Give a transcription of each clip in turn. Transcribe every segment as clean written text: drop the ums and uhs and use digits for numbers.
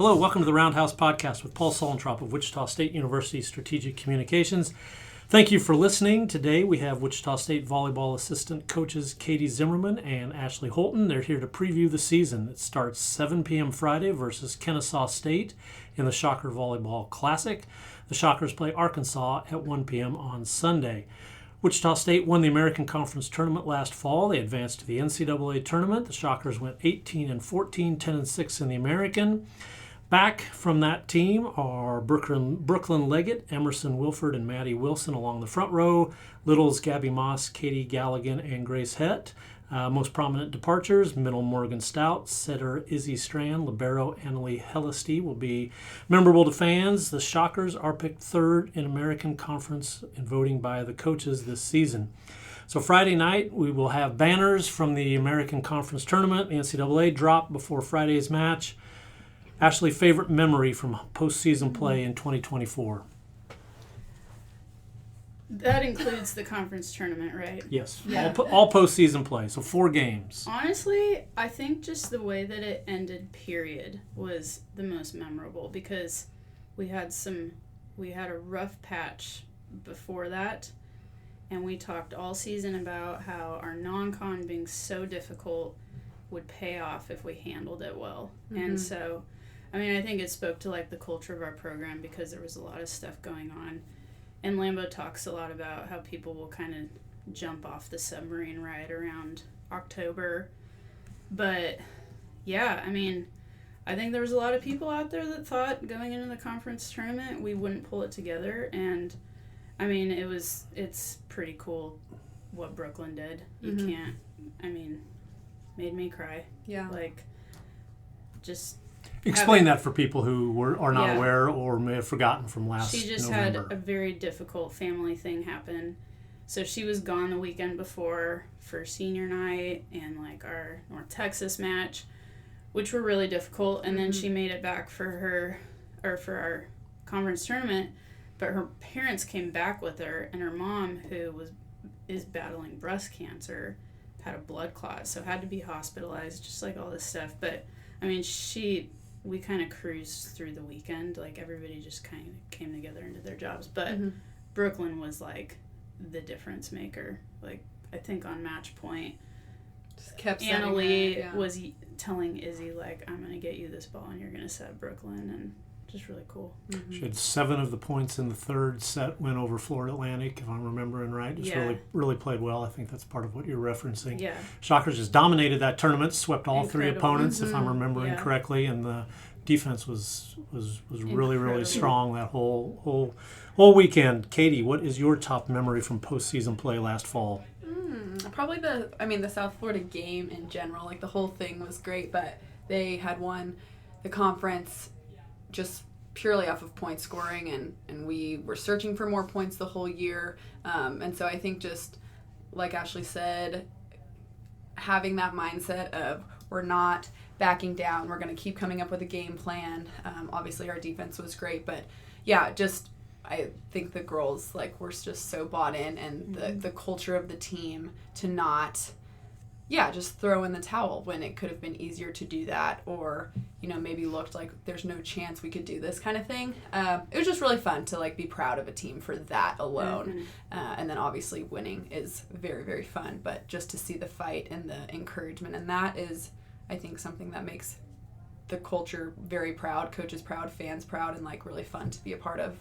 Hello, welcome to the Roundhouse podcast with Paul Solentrop of Wichita State University Strategic Communications. Thank you for listening. Today we have Wichita State volleyball assistant coaches Katie Zimmerman and Ashleigh Houlton. They're here to preview the season. It starts 7 p.m. Friday versus Kennesaw State in the Shocker Volleyball Classic. The Shockers play Arkansas at 1 p.m. on Sunday. Wichita State won the American Conference tournament last fall. They advanced to the NCAA tournament. The Shockers went 18-14, 10-6 in the American. Back from that team are Brooklyn Leggett, Emerson Wilford, and Maddie Wilson along the front row. Littles, Gabby Moss, Katie Galligan, and Grace Hett. Most prominent departures, middle Morgan Stout, setter Izzy Strand, libero Annalie Hellisty will be memorable to fans. The Shockers are picked third in American Conference in voting by the coaches this season. So Friday night, we will have banners from the American Conference tournament. The NCAA drop before Friday's match. Ashleigh, favorite memory from postseason play in 2024? That includes the conference tournament, right? Yes, Yeah. all postseason play, so 4 games. Honestly, I think just the way that it ended, period, was the most memorable because we had a rough patch before that, and we talked all season about how our non-con being so difficult would pay off if we handled it well. Mm-hmm. And so, I mean, I think it spoke to like the culture of our program because there was a lot of stuff going on. And Lambo talks a lot about how people will kind of jump off the submarine ride around October. But, yeah, I mean, I think there was a lot of people out there that thought going into the conference tournament we wouldn't pull it together. And, I mean, it's pretty cool what Brooklyn did. You can't, I mean, made me cry. Yeah. Like, just... Explain that for people who are not aware or may have forgotten from last November. She just had a very difficult family thing happen. So she was gone the weekend before for senior night and like our North Texas match, which were really difficult. And then she made it back for our conference tournament. But her parents came back with her, and her mom, who is battling breast cancer, had a blood clot, so had to be hospitalized, just like all this stuff. But I mean, we kind of cruised through the weekend. Like, everybody just kind of came together and did their jobs. But Brooklyn was, like, the difference maker. Like, I think on match point, just kept Annalie was telling Izzy, like, I'm going to get you this ball and you're going to set Brooklyn. And just really cool. She had 7 of the points in the third set win over Florida Atlantic, if I'm remembering right. Just really played well. I think that's part of what you're referencing. Yeah. Shockers just dominated that tournament, swept all 3 opponents, if I'm remembering correctly, and the defense was really strong that whole weekend. Katie, what is your top memory from postseason play last fall? Probably the South Florida game in general. Like, the whole thing was great, but they had won the conference just purely off of point scoring, and we were searching for more points the whole year. And so I think, just like Ashleigh said, having that mindset of we're not backing down, we're going to keep coming up with a game plan. Obviously our defense was great, but yeah, just I think the girls, like, were just so bought in, and the culture of the team to not just throw in the towel when it could have been easier to do that, or, you know, maybe looked like there's no chance we could do this kind of thing. It was just really fun to, like, be proud of a team for that alone. And then obviously winning is very, very fun, but just to see the fight and the encouragement, and that is, I think, something that makes the culture very proud, coaches proud, fans proud, and, like, really fun to be a part of.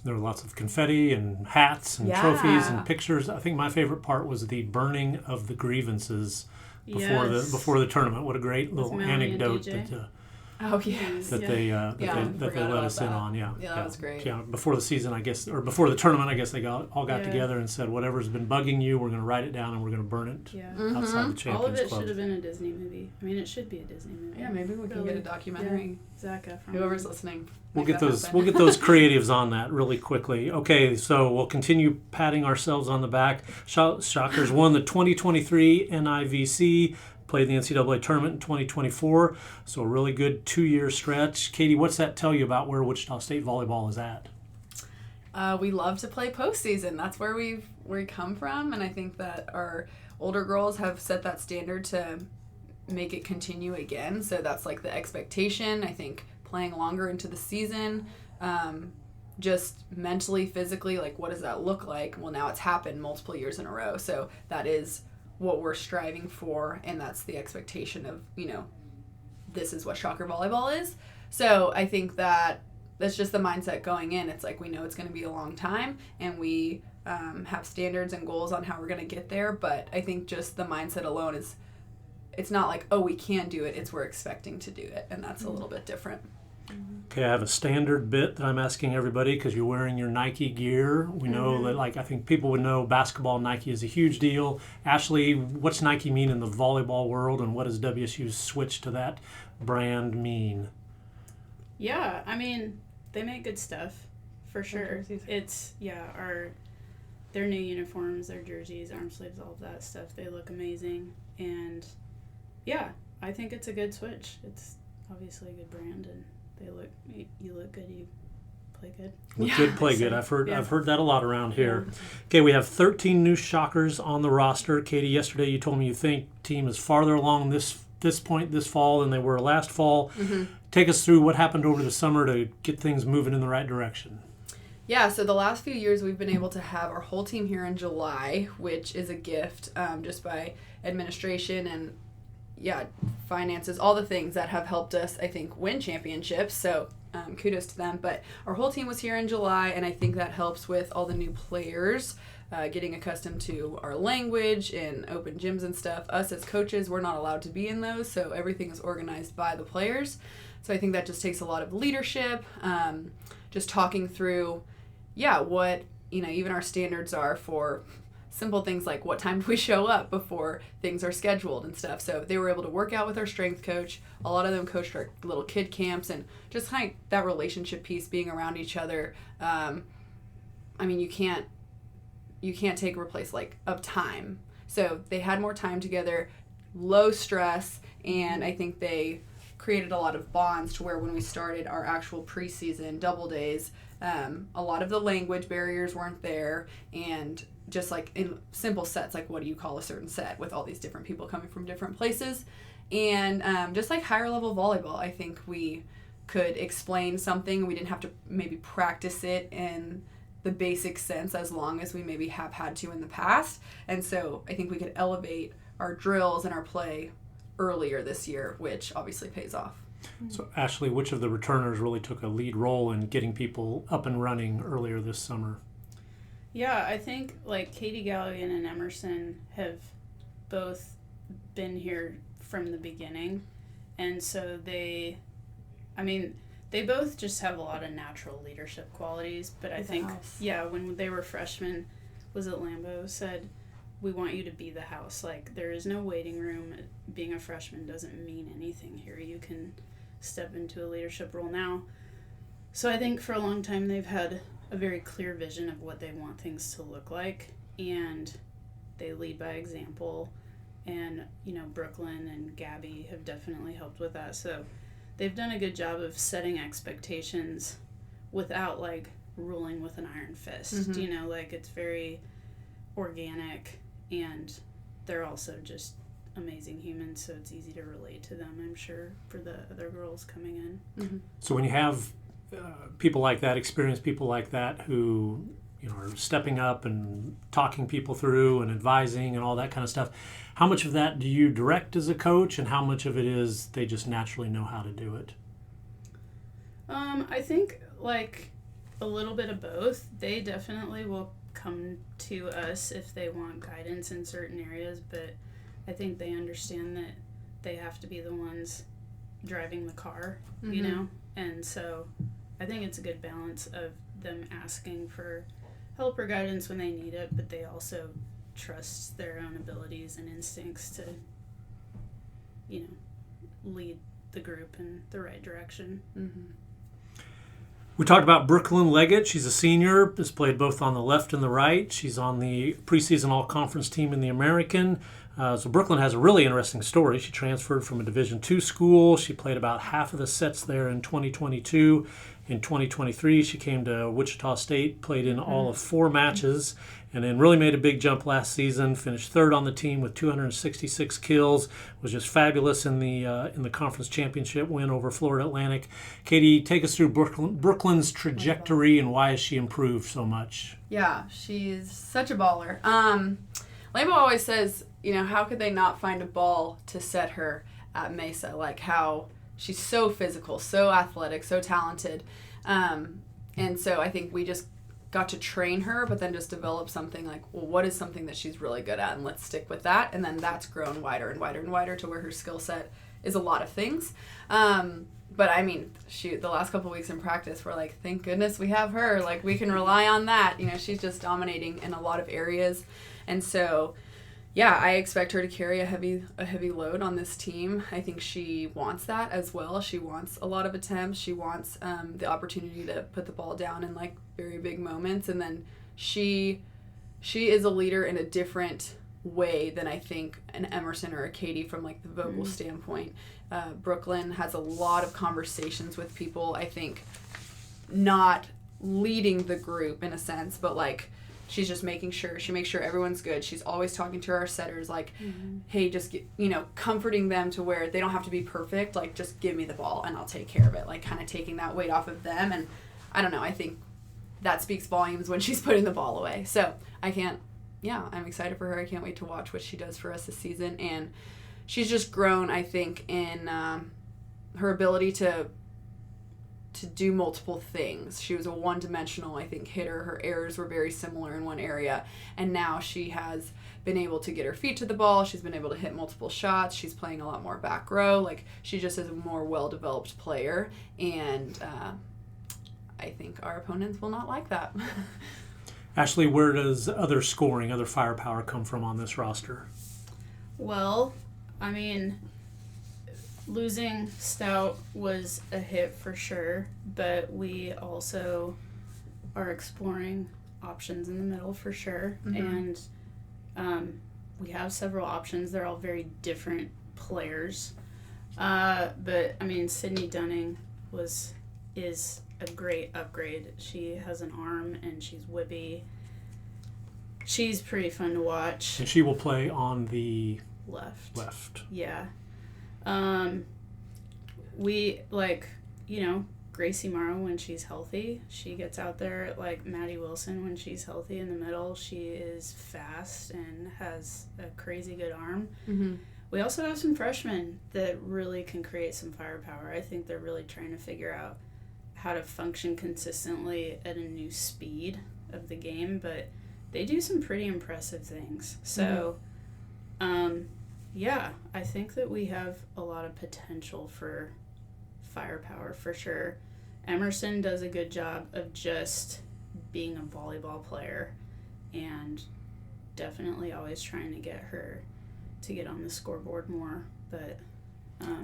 There were lots of confetti and hats and trophies and pictures. I think my favorite part was the burning of the grievances before the tournament. What a great little anecdote that they let us in on. Yeah, that was great. Yeah, before the season, I guess, or before the tournament, I guess they all got together and said, whatever's been bugging you, we're going to write it down and we're going to burn it outside the Champions Club. All of it should have been a Disney movie. I mean, it should be a Disney movie. Yeah, maybe we can get a documentary. Zac Efron. Whoever's listening. We'll get those creatives on that really quickly. Okay, so we'll continue patting ourselves on the back. Shockers won the 2023 NIVC. Played the NCAA tournament in 2024, so a really good 2-year stretch. Katie, what's that tell you about where Wichita State volleyball is at? We love to play postseason. That's where we come from, and I think that our older girls have set that standard to make it continue again. So that's like the expectation. I think playing longer into the season, just mentally, physically, like what does that look like? Well, now it's happened multiple years in a row. So that is what we're striving for, and that's the expectation of, this is what Shocker Volleyball is. So I think that's just the mindset going in. It's like we know it's going to be a long time, and we have standards and goals on how we're going to get there. But I think just the mindset alone it's not like, oh, we can do it. It's we're expecting to do it, and that's a little bit different. Okay, I have a standard bit that I'm asking everybody because you're wearing your Nike gear. We know that, I think people would know basketball, Nike is a huge deal. Ashleigh, what's Nike mean in the volleyball world, and what does WSU's switch to that brand mean? Yeah, I mean, they make good stuff, for sure. It's, their new uniforms, their jerseys, arm sleeves, all of that stuff, they look amazing. And, I think it's a good switch. It's obviously a good brand, and you look good, you play good. Look good, play good. I've heard that a lot around here. Okay, we have 13 new Shockers on the roster. Katie, yesterday you told me you think team is farther along this point this fall than they were last fall. Take us through what happened over the summer to get things moving in the right direction. Yeah, so the last few years we've been able to have our whole team here in July, which is a gift just by administration and finances, all the things that have helped us, I think, win championships. So kudos to them. But our whole team was here in July, and I think that helps with all the new players getting accustomed to our language and open gyms and stuff. Us as coaches, we're not allowed to be in those, so everything is organized by the players. So I think that just takes a lot of leadership, just talking through, what, even our standards are for simple things like what time do we show up before things are scheduled and stuff. So they were able to work out with our strength coach. A lot of them coached our little kid camps, and just kind of that relationship piece, being around each other. You can't take a replace of time. So they had more time together, low stress, and I think they created a lot of bonds to where when we started our actual preseason double days, a lot of the language barriers weren't there, and just like in simple sets, like what do you call a certain set with all these different people coming from different places, and just like higher level volleyball, I think we could explain something. We didn't have to maybe practice it in the basic sense as long as we maybe have had to in the past, and so I think we could elevate our drills and our play earlier this year, which obviously pays off. So Ashleigh, which of the returners really took a lead role in getting people up and running earlier this summer? Yeah, I think Katie Galligan and Emerson have both been here from the beginning, and so they both just have a lot of natural leadership qualities. But I think, when they were freshmen, was it Lambo said, we want you to be the house. There is no waiting room. Being a freshman doesn't mean anything here. You can step into a leadership role now. So I think for a long time they've had a very clear vision of what they want things to look like, and they lead by example. And, Brooklyn and Gabby have definitely helped with that. So they've done a good job of setting expectations without, ruling with an iron fist. It's very organic, and they're also just amazing humans, so it's easy to relate to them, I'm sure, for the other girls coming in. So when you have people like that, experienced people like that who are stepping up and talking people through and advising and all that kind of stuff, how much of that do you direct as a coach, and how much of it is they just naturally know how to do it? I think a little bit of both. They definitely will come to us if they want guidance in certain areas, but I think they understand that they have to be the ones driving the car, and so I think it's a good balance of them asking for help or guidance when they need it, but they also trust their own abilities and instincts to lead the group in the right direction. We talked about Brooklyn Leggett. She's a senior, has played both on the left and the right. She's on the preseason all-conference team in the American. So Brooklyn has a really interesting story. She transferred from a Division II school. She played about half of the sets there in 2022. In 2023, she came to Wichita State, played in all of 4 matches, and then really made a big jump last season. Finished 3rd on the team with 266 kills. Was just fabulous in the conference championship win over Florida Atlantic. Katie, take us through Brooklyn's trajectory and why has she improved so much? Yeah, she's such a baller. Lambo always says, how could they not find a ball to set her at Mesa? Like how she's so physical, so athletic, so talented. And so I think we just got to train her, but then just develop something like, well, what is something that she's really good at? And let's stick with that. And then that's grown wider and wider and wider to where her skill set is a lot of things. But I mean, the last couple of weeks in practice, we're like, thank goodness we have her. Like, we can rely on that. She's just dominating in a lot of areas. And so, yeah, I expect her to carry a heavy load on this team. I think she wants that as well. She wants a lot of attempts. She wants the opportunity to put the ball down in like very big moments. And then she is a leader in a different way than I think an Emerson or a Katie from like the vocal standpoint. Brooklyn has a lot of conversations with people. I think not leading the group in a sense, but like she's just making sure she makes sure everyone's good. She's always talking to our setters like, hey, just comforting them to where they don't have to be perfect. Like, just give me the ball and I'll take care of it. Like, kind of taking that weight off of them. And I don't know. I think that speaks volumes when she's putting the ball away. So I'm excited for her. I can't wait to watch what she does for us this season. And she's just grown, I think, in her ability to do multiple things. She was a one-dimensional, I think, hitter. Her errors were very similar in one area. And now she has been able to get her feet to the ball. She's been able to hit multiple shots. She's playing a lot more back row. Like, she just is a more well-developed player. And I think our opponents will not like that. Ashleigh, where does other firepower come from on this roster? Well, I mean, losing Stout was a hit for sure, but we also are exploring options in the middle for sure. And we have several options. They're all very different players. But I mean, Sydney Dunning is a great upgrade. She has an arm and she's whippy. She's pretty fun to watch. And she will play on the left. Yeah. We Gracie Morrow when she's healthy. She gets out there like Maddie Wilson when she's healthy in the middle. She is fast and has a crazy good arm. We also have some freshmen that really can create some firepower. I think they're really trying to figure out how to function consistently at a new speed of the game, but they do some pretty impressive things. So, I think that we have a lot of potential for firepower for sure. Emerson does a good job of just being a volleyball player and definitely always trying to get her to get on the scoreboard more, but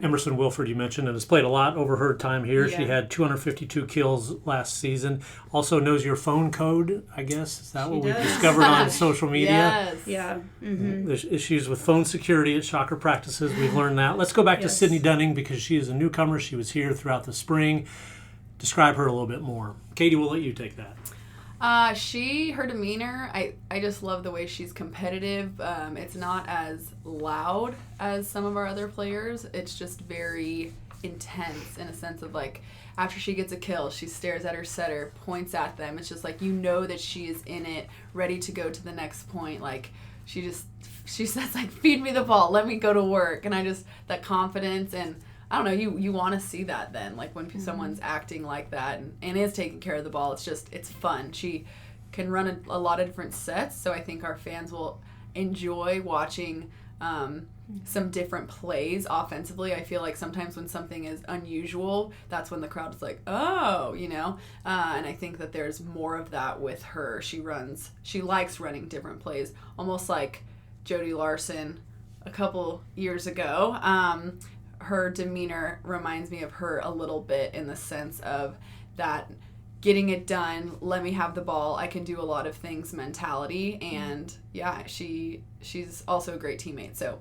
Emerson Wilford, you mentioned, and has played a lot over her time here. Yeah. She had 252 kills last season. Also knows your phone code, I guess. Is that what we've discovered on social media? Yes. Yeah. There's issues with phone security at Shocker practices. We've learned that. Let's go back to Sydney Dunning because she is a newcomer. She was here throughout the spring. Describe her a little bit more. Katie, we'll let you take that. Her demeanor, I just love the way she's competitive. It's not as loud as some of our other players. It's just very intense in a sense of like, after she gets a kill, she stares at her setter, points at them. It's just like, that she is in it, ready to go to the next point. Like, she says like, feed me the ball, let me go to work. And that confidence, and I don't know, you want to see that then, like when someone's acting like that and is taking care of the ball. It's fun. She can run a lot of different sets, so I think our fans will enjoy watching some different plays offensively. I feel like sometimes when something is unusual, that's when the crowd is like, oh, and I think that there's more of that with her. She likes running different plays, almost like Jody Larson a couple years ago. Her demeanor reminds me of her a little bit in the sense of that getting it done, let me have the ball, I can do a lot of things mentality. And yeah, she's also a great teammate, so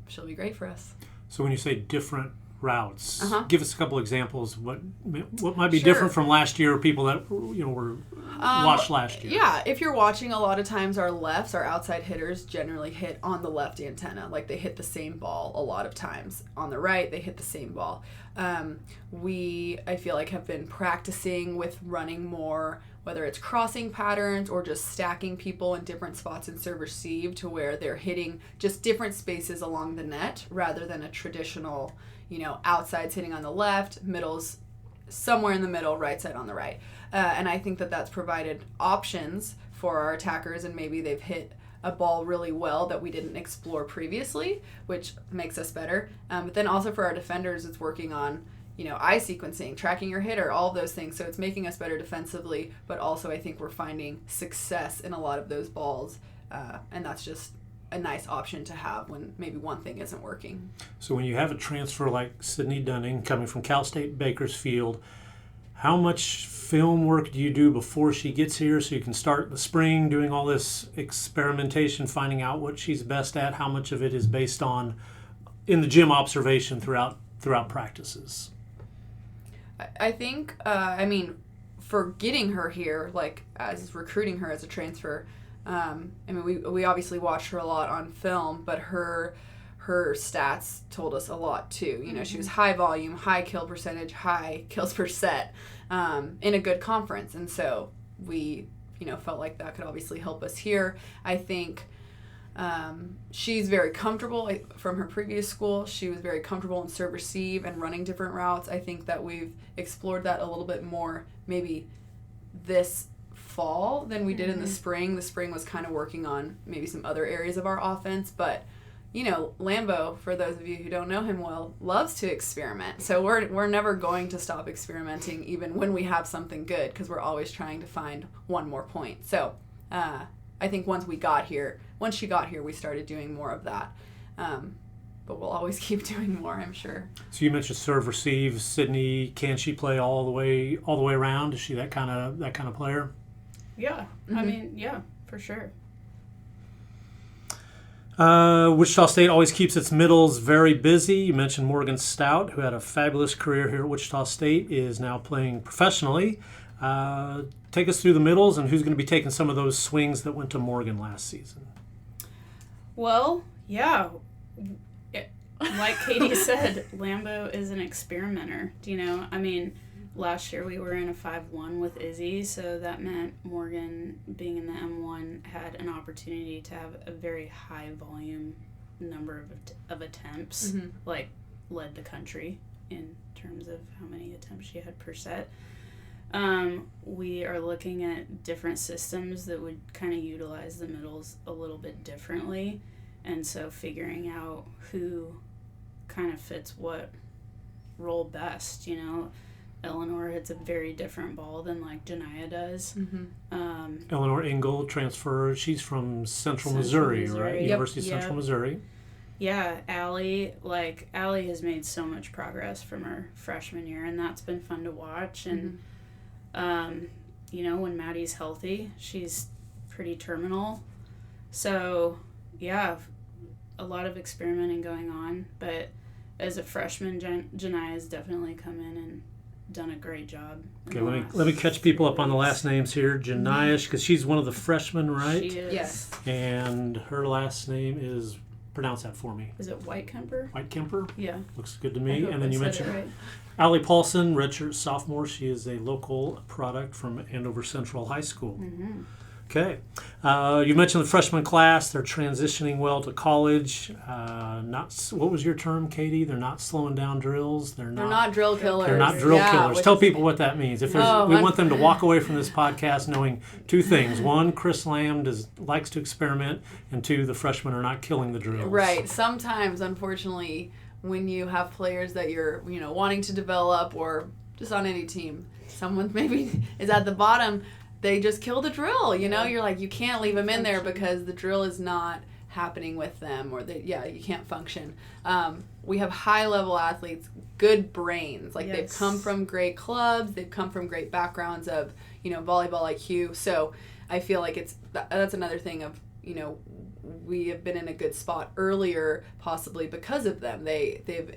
she'll be great for us. So when you say different routes, give us a couple examples. What might be Sure. different from last year, or people that were watched last year? Yeah, if you're watching, a lot of times our outside hitters generally hit on the left antenna. Like, they hit the same ball a lot of times. On the right, they hit the same ball. I feel like, have been practicing with running more, whether it's crossing patterns or just stacking people in different spots in serve receive, to where they're hitting just different spaces along the net rather than a traditional, outside's hitting on the left, middle's somewhere in the middle, right side on the right. And I think that that's provided options for our attackers, and maybe they've hit a ball really well that we didn't explore previously, which makes us better. But then also for our defenders, it's working on, eye sequencing, tracking your hitter, all of those things. So it's making us better defensively, but also I think we're finding success in a lot of those balls. And that's just a nice option to have when maybe one thing isn't working. So when you have a transfer like Sydney Dunning coming from Cal State Bakersfield, how much film work do you do before she gets here, so you can start the spring doing all this experimentation, finding out what she's best at? How much of it is based on in the gym observation throughout practices? I think, for getting her here, like as recruiting her as a transfer, we obviously watched her a lot on film, but her stats told us a lot too. She was high volume, high kill percentage, high kills per set, in a good conference. And so we, felt like that could obviously help us here. I think she's very comfortable from her previous school. She was very comfortable in serve receive and running different routes. I think that we've explored that a little bit more maybe this fall than we did in the spring. The spring was kind of working on maybe some other areas of our offense, but Lambo, for those of you who don't know him well, loves to experiment. So we're never going to stop experimenting, even when we have something good, because we're always trying to find one more point. So I think once she got here, we started doing more of that. But we'll always keep doing more, I'm sure. So you mentioned serve receive. Sydney, can she play all the way around? Is she that kind of player? Yeah, Mm-hmm. Yeah, for sure. Wichita State always keeps its middles very busy. You mentioned Morgan Stout, who had a fabulous career here at Wichita State, is now playing professionally. Take us through the middles and who's going to be taking some of those swings that went to Morgan last season. Well, yeah. Like Katie said, Lambo is an experimenter. Last year we were in a 5-1 with Izzy, so that meant Morgan, being in the M1, had an opportunity to have a very high volume number of attempts, led the country in terms of how many attempts she had per set. We are looking at different systems that would kind of utilize the middles a little bit differently, and so figuring out who kind of fits what role best. Eleanor hits a very different ball than like Janiyah does. Eleanor Engel transfer. She's from Central Missouri, right? Yep. University of Central Missouri. Yeah, Allie has made so much progress from her freshman year, and that's been fun to watch. And when Maddie's healthy, she's pretty terminal. So yeah, a lot of experimenting going on. But as a freshman, Janiyah's definitely come in and done a great job. Okay, let me catch people up on the last names here. Janiyah, because she's one of the freshmen, right? She is. Yes. And her last name is, pronounce that for me. Is it Whitekemper? Whitekemper? Yeah. Looks good to me. And then you mentioned right. Allie Paulson, redshirt sophomore. She is a local product from Andover Central High School. Okay. You mentioned the freshman class. They're transitioning well to college. What was your term, Katie? They're not slowing down drills. They're not drill killers. They're not drill killers. Tell people what that means. We want them to walk away from this podcast knowing two things. One, Chris Lamb likes to experiment, and two, the freshmen are not killing the drills. Right. Sometimes, unfortunately, when you have players that you're wanting to develop, or just on any team, someone maybe is at the bottom, they just kill the drill. You're like, you can't leave them in there because the drill is not happening with them, or that you can't function. We have high-level athletes, good brains. Like, they've come from great clubs, they've come from great backgrounds of, volleyball IQ. So I feel like that's another thing of, we have been in a good spot earlier, possibly because of them. They've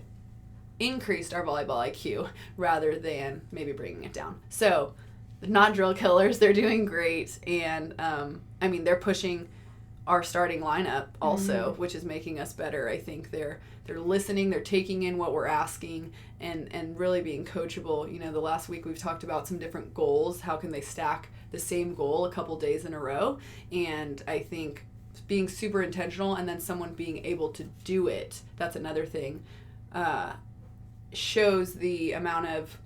increased our volleyball IQ rather than maybe bringing it down. So they're not drill killers. They're doing great. And, they're pushing our starting lineup also, which is making us better. I think they're listening, they're taking in what we're asking, and really being coachable. The last week we've talked about some different goals. How can they stack the same goal a couple days in a row? And I think being super intentional, and then someone being able to do it, that's another thing, shows the amount of,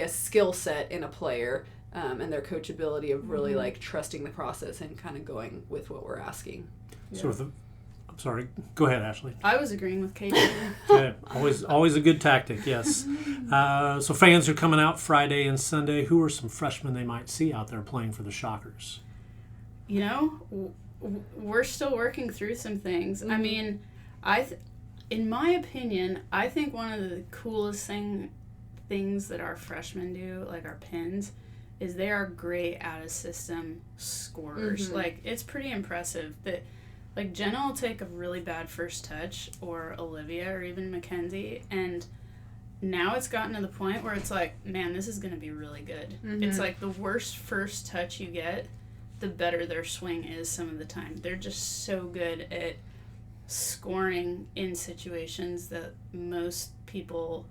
skill set in a player, and their coachability of really like trusting the process and kind of going with what we're asking. Yeah. I'm sorry. Go ahead, Ashleigh. I was agreeing with Katie. Okay. Always a good tactic, yes. So fans are coming out Friday and Sunday. Who are some freshmen they might see out there playing for the Shockers? We're still working through some things. I mean, in my opinion, I think one of the coolest things that our freshmen do, like our pins, is they are great out-of-system scorers. Like, it's pretty impressive that, like, Jenna will take a really bad first touch, or Olivia, or even Mackenzie, and now it's gotten to the point where it's like, man, this is going to be really good. It's like the worst first touch you get, the better their swing is some of the time. They're just so good at scoring in situations that most people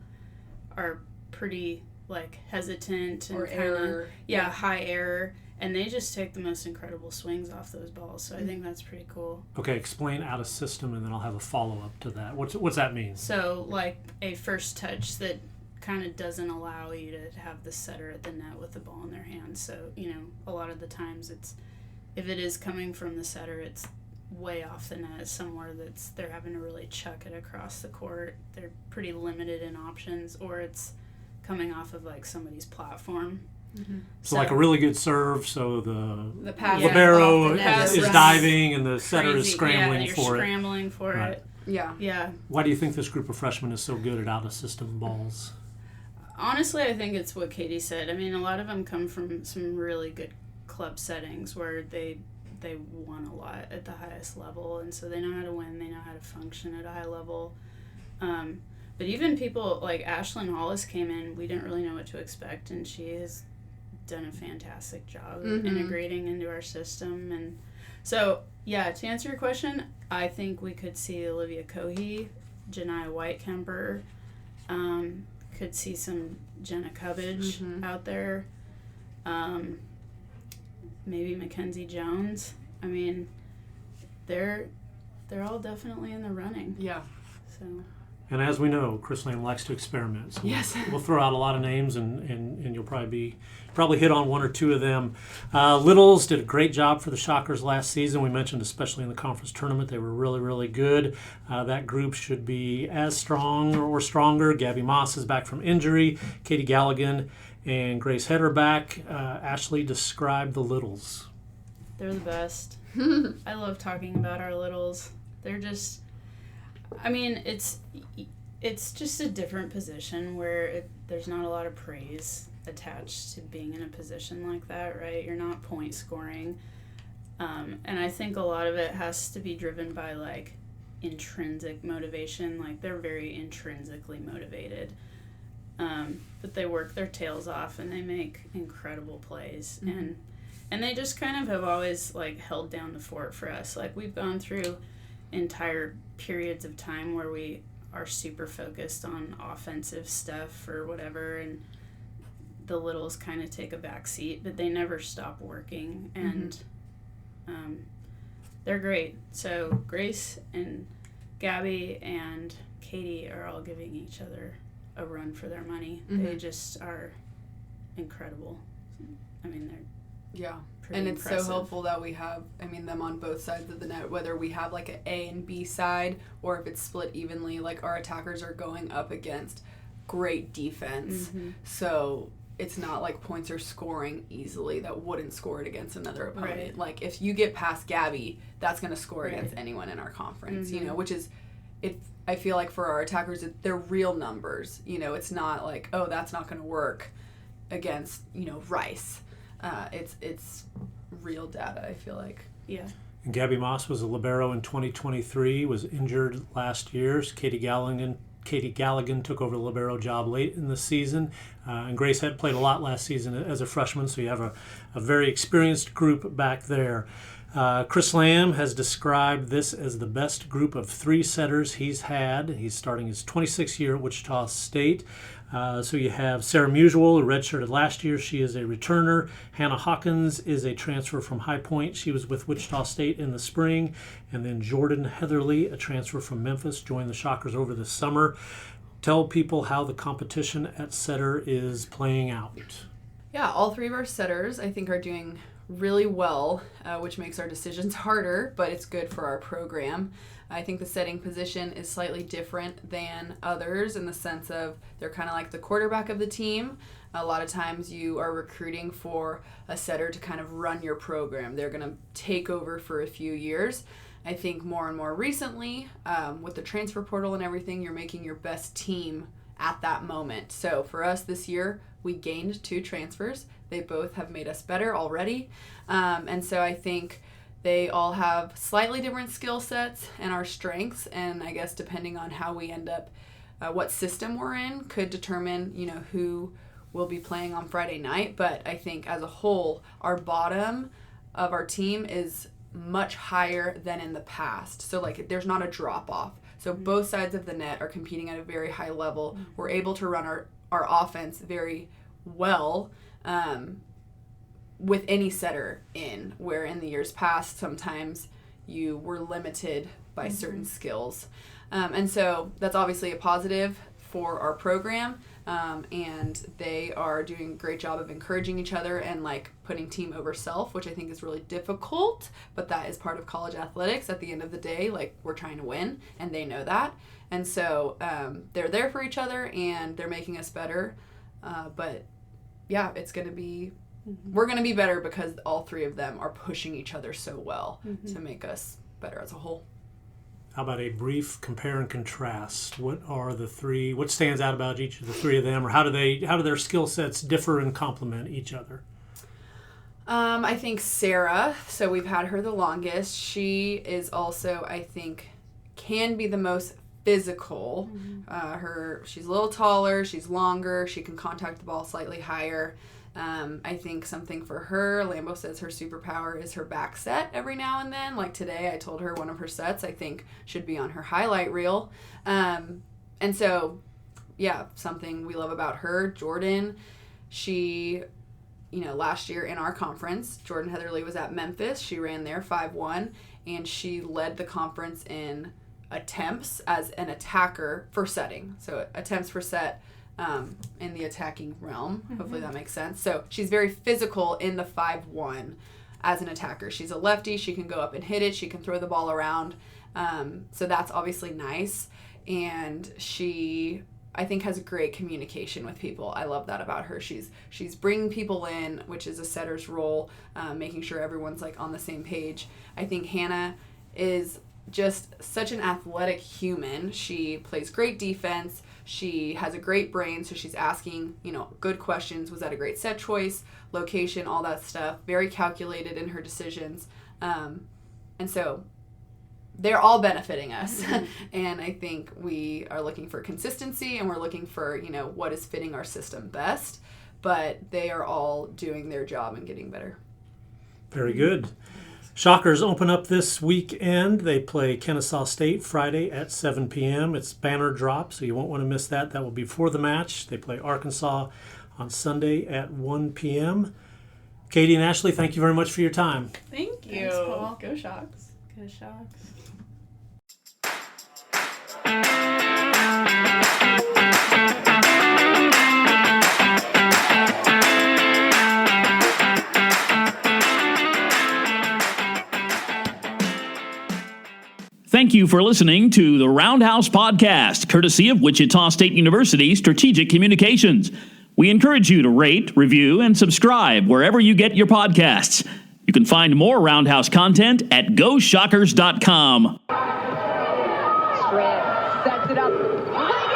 are pretty, like, hesitant and error. High error, and they just take the most incredible swings off those balls. So I think that's pretty cool. Okay, explain out of system, and then I'll have a follow-up to that. What's that mean? So, like, a first touch that kind of doesn't allow you to have the setter at the net with the ball in their hand. So, a lot of the times if it is coming from the setter, it's way off the net somewhere they're having to really chuck it across the court. They're pretty limited in options, or it's coming off of, like, somebody's platform. So like a really good serve, so the libero is diving and the setter is scrambling for it. Scrambling for it. Yeah. Why do you think this group of freshmen is so good at out-of-system balls? Honestly, I think it's what Katie said. I mean, a lot of them come from some really good club settings where they won a lot at the highest level, and so they know how to win, they know how to function at a high level. But even people like Ashleigh Houlton came in, we didn't really know what to expect, and she has done a fantastic job of integrating into our system. And so, to answer your question, I think we could see Olivia Cohey, Janiyah Whitekemper, could see some Jenna Cubbage out there, maybe Mackenzie Jones. I mean, they're all definitely in the running. Yeah. So. And as we know, Chris Lamb likes to experiment. So yes. We'll throw out a lot of names, and you'll probably hit on one or two of them. Littles did a great job for the Shockers last season. We mentioned, especially in the conference tournament, they were really, really good. That group should be as strong or stronger. Gabby Moss is back from injury. Katie Galligan and Grace Head are back. Ashleigh, describe the Littles. They're the best. I love talking about our Littles. They're just... I mean, it's just a different position where there's not a lot of praise attached to being in a position like that, right? You're not point scoring. And I think a lot of it has to be driven by, like, intrinsic motivation. Like, they're very intrinsically motivated. But they work their tails off and they make incredible plays. And they just kind of have always, like, held down the fort for us. Like, we've gone through entire periods of time where we are super focused on offensive stuff or whatever, and the Littles kind of take a back seat, but they never stop working, and they're great. So Grace and Gabby and Katie are all giving each other a run for their money. They just are incredible. I mean, they're and it's impressive. so helpful that we have, them on both sides of the net, whether we have like an A and B side or if it's split evenly. Like, our attackers are going up against great defense. So it's not like points are scoring easily that wouldn't score it against another opponent. Right. Like, if you get past Gabby, that's going to score Right. against anyone in our conference, Mm-hmm. which is, I feel like for our attackers, they're real numbers. It's not like, oh, that's not going to work against, Rice. It's real data, I feel like. Yeah. And Gabby Moss was a libero in 2023, was injured last year. Katie Galligan took over the libero job late in the season. And Grace had played a lot last season as a freshman, so you have a very experienced group back there. Chris Lamb has described this as the best group of 3 setters he's had. He's starting his 26th year at Wichita State. So you have Sarah Musial, who redshirted last year. She is a returner. Hannah Hawkins is a transfer from High Point. She was with Wichita State in the spring. And then Jordan Heatherly, a transfer from Memphis, joined the Shockers over the summer. Tell people how the competition at setter is playing out. Yeah, all 3 of our setters, I think, are doing really well, which makes our decisions harder, but it's good for our program. I think the setting position is slightly different than others in the sense of they're kind of like the quarterback of the team. A lot of times you are recruiting for a setter to kind of run your program. They're going to take over for a few years. I think more and more recently, with the transfer portal and everything, you're making your best team at that moment. So for us this year, we gained 2 transfers. They both have made us better already. And so I think they all have slightly different skill sets and our strengths. And I guess depending on how we end up, what system we're in could determine, who will be playing on Friday night. But I think as a whole, our bottom of our team is much higher than in the past. So like there's not a drop off. So both sides of the net are competing at a very high level. We're able to run our offense very well with any setter in, where in the years past, sometimes you were limited by certain skills. And so that's obviously a positive for our program. And they are doing a great job of encouraging each other and like putting team over self, which I think is really difficult, but that is part of college athletics. At the end of the day, like, we're trying to win, and they know that. And so they're there for each other, and they're making us better. But yeah, it's going to be, we're going to be better because all 3 of them are pushing each other so well to make us better as a whole. How about a brief compare and contrast? What are the 3? What stands out about each of the 3 of them, or how do their skill sets differ and complement each other? I think Sarah. So we've had her the longest. She is also, I think, can be the most physical. She's a little taller. She's longer. She can contact the ball slightly higher. I think something for her, Lambo says her superpower is her back set every now and then. Like today, I told her one of her sets I think should be on her highlight reel. And so, yeah, something we love about her. Jordan, she, last year in our conference, Jordan Heatherly was at Memphis. She ran there 5-1, and she led the conference in attempts as an attacker for setting. So attempts for set in the attacking realm. Hopefully that makes sense. So she's very physical in the 5-1 as an attacker. She's a lefty. She can go up and hit it. She can throw the ball around. So that's obviously nice. And she, I think, has great communication with people. I love that about her. She's bringing people in, which is a setter's role, making sure everyone's like on the same page. I think Hannah is just such an athletic human. She plays great defense. She has a great brain, so she's asking, good questions. Was that a great set choice? Location, all that stuff. Very calculated in her decisions. And so they're all benefiting us. And I think we are looking for consistency, and we're looking for, what is fitting our system best. But they are all doing their job and getting better. Very good. Shockers open up this weekend. They play Kennesaw State Friday at 7 p.m. It's banner drop, so you won't want to miss that. That will be before the match. They play Arkansas on Sunday at 1 p.m. Katie and Ashleigh, thank you very much for your time. Thank you. Thanks, Paul. Go Shocs. Go Shocs. Thank you for listening to the Roundhouse podcast, courtesy of Wichita State University Strategic Communications. We encourage you to rate, review, and subscribe wherever you get your podcasts. You can find more Roundhouse content at GoShockers.com. Strand sets it up.